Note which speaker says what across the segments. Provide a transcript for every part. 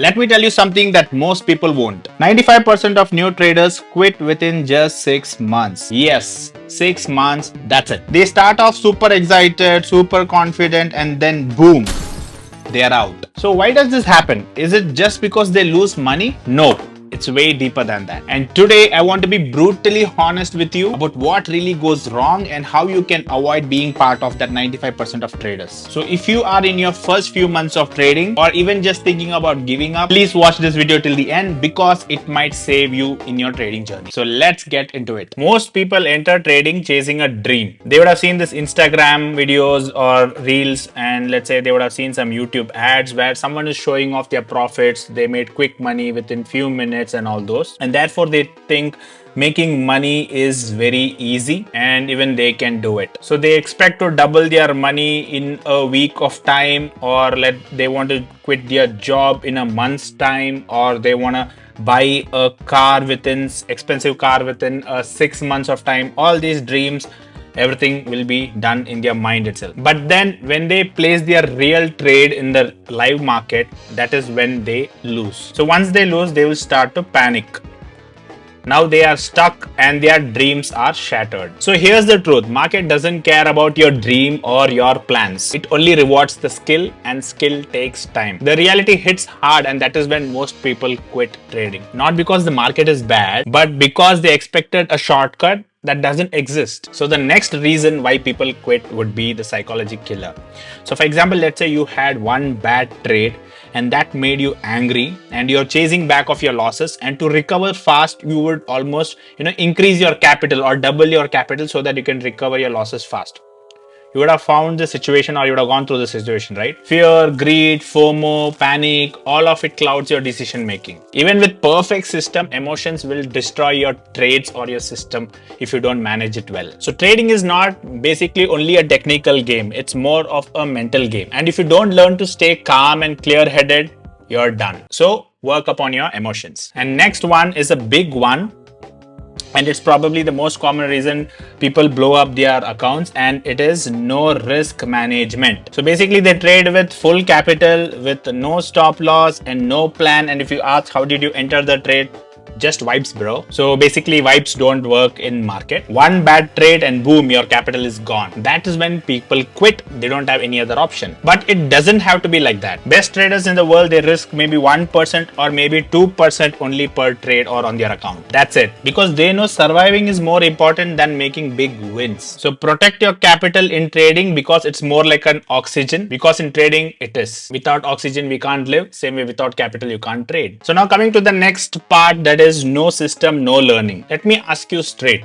Speaker 1: Let me tell you something that most people won't. 95% of new traders quit within just 6 months. Yes, 6 months, that's it. They start off super excited, super confident, and then boom, they are out. So why does this happen? Is it just because they lose money? No. It's way deeper than that. And today I want to be brutally honest with you about what really goes wrong and how you can avoid being part of that 95% of traders. So if you are in your first few months of trading or even just thinking about giving up, please watch this video till the end because it might save you in your trading journey. So let's get into it. Most people enter trading chasing a dream. They would have seen this Instagram videos or reels, and let's say they would have seen some YouTube ads where someone is showing off their profits. They made quick money within few minutes and all those, and therefore they think making money is very easy and even they can do it. So they expect to double their money in a week of time, or they want to quit their job in a month's time, or they want to buy a car within expensive car within 6 months of time. All these dreams, everything will be done in their mind itself. But then when they place their real trade in the live market, that is when they lose. So once they lose, they will start to panic. Now they are stuck and their dreams are shattered. So here's the truth. Market doesn't care about your dream or your plans. It only rewards the skill, and skill takes time. The reality hits hard, and that is when most people quit trading. Not because the market is bad, but because they expected a shortcut that doesn't exist. So the next reason why people quit would be the psychology killer. So for example, let's say you had one bad trade and that made you angry and you're chasing back of your losses, and to recover fast you would almost increase your capital or double your capital so that you can recover your losses fast. You would have found the situation, or you would have gone through the situation, right? Fear, greed, FOMO, panic, all of it clouds your decision making. Even with perfect system, emotions will destroy your trades or your system if you don't manage it well. So trading is not basically only a technical game. It's more of a mental game. And if you don't learn to stay calm and clear-headed, you're done. So work upon your emotions. And next one is a big one, and it's probably the most common reason people blow up their accounts, and it is no risk management. So basically they trade with full capital, with no stop loss and no plan. And if you ask how did you enter the trade, just vibes, bro. So basically vibes don't work in market. One bad trade and boom, your capital is gone. That is when people quit. They don't have any other option. But it doesn't have to be like that. Best traders in the world, they risk maybe 1% or maybe 2% only per trade or on their account. That's it. Because they know surviving is more important than making big wins. So protect your capital in trading because it's more like an oxygen. Because in trading it is. Without oxygen we can't live. Same way without capital you can't trade. So now coming to the next part, that is no system, no learning. Let me ask you straight.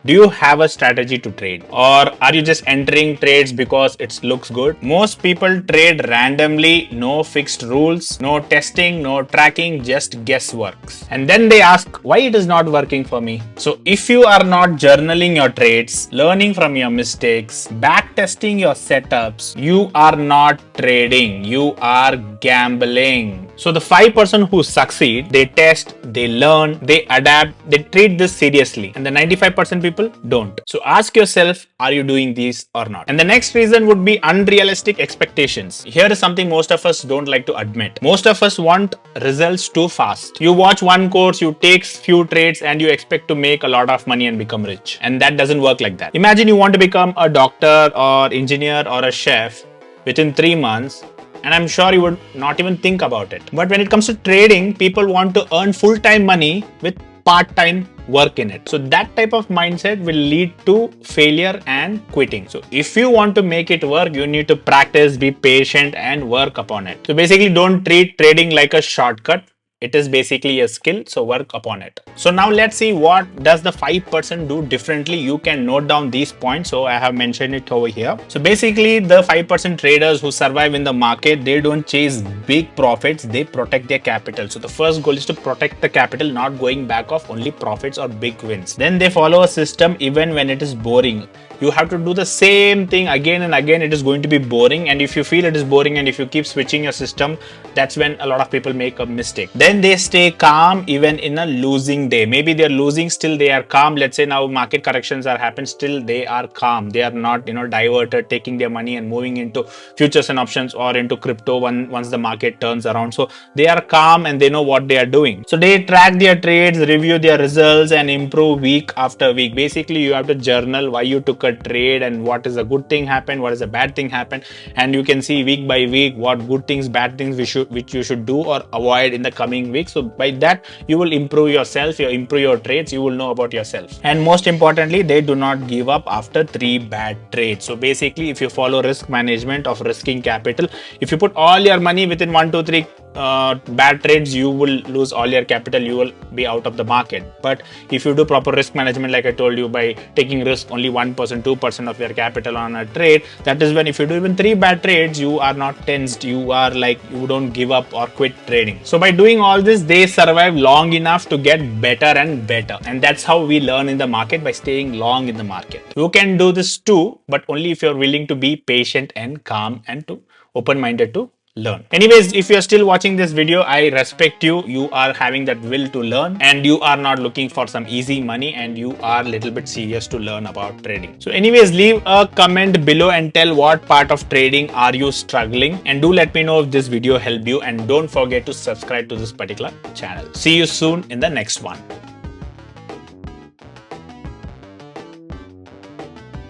Speaker 1: Do you have a strategy to trade, or are you just entering trades because it looks good? Most people trade randomly, no fixed rules, no testing, no tracking, just guessworks. And then they ask why it is not working for me. So if you are not journaling your trades, learning from your mistakes, back testing your setups, you are not trading, you are gambling. So the 5% who succeed, they test, they learn, they adapt, they treat this seriously, and the 95% people don't. So ask yourself, are you doing these or not? And the next reason would be unrealistic expectations. Here is something most of us don't like to admit. Most of us want results too fast. You watch one course, you take few trades, and you expect to make a lot of money and become rich. And that doesn't work like that. Imagine you want to become a doctor or engineer or a chef within 3 months, and I'm sure you would not even think about it. But when it comes to trading, people want to earn full-time money with part-time work in it. So that type of mindset will lead to failure and quitting. So if you want to make it work, you need to practice, be patient, and work upon it. So basically don't treat trading like a shortcut. It is basically a skill, so work upon it. So now let's see what does the 5% do differently. You can note down these points. So I have mentioned it over here. So basically the 5% traders who survive in the market, they don't chase big profits, they protect their capital. So the first goal is to protect the capital, not going back of only profits or big wins. Then they follow a system even when it is boring. you have to do the same thing again and again. It is going to be boring, and if you feel it is boring and if you keep switching your system, that's when a lot of people make a mistake. Then they stay calm even in a losing day. Maybe they're losing, still they are calm. Let's say now market corrections are happened, still they are calm. They are not diverted, taking their money and moving into futures and options or into crypto once the market turns around. So they are calm and they know what they are doing. So they track their trades, review their results, and improve week after week. Basically, you have to journal why you took a trade and what is a good thing happened, what is a bad thing happened, and you can see week by week what good things, bad things which you should do or avoid in the coming week. So by that, you will improve yourself, you improve your trades, you will know about yourself. And most importantly, they do not give up after 3 bad trades. So basically, if you follow risk management of risking capital, if you put all your money within 1, 2, 3 bad trades, you will lose all your capital, you will be out of the market. But if you do proper risk management, like I told you, by taking risk only 1%, 2% of your capital on a trade, that is when if you do even 3 bad trades, you are not tensed, you are like, you don't give up or quit trading. So by doing all this, they survive long enough to get better and better. And that's how we learn in the market, by staying long in the market. You can do this too, but only if you're willing to be patient and calm and to open-minded to learn. Anyways, if you're still watching this video, I respect you. You are having that will to learn, and you are not looking for some easy money, and you are a little bit serious to learn about trading. So anyways, leave a comment below and tell what part of trading are you struggling, and do let me know if this video helped you, and don't forget to subscribe to this particular channel. See you soon in the next one.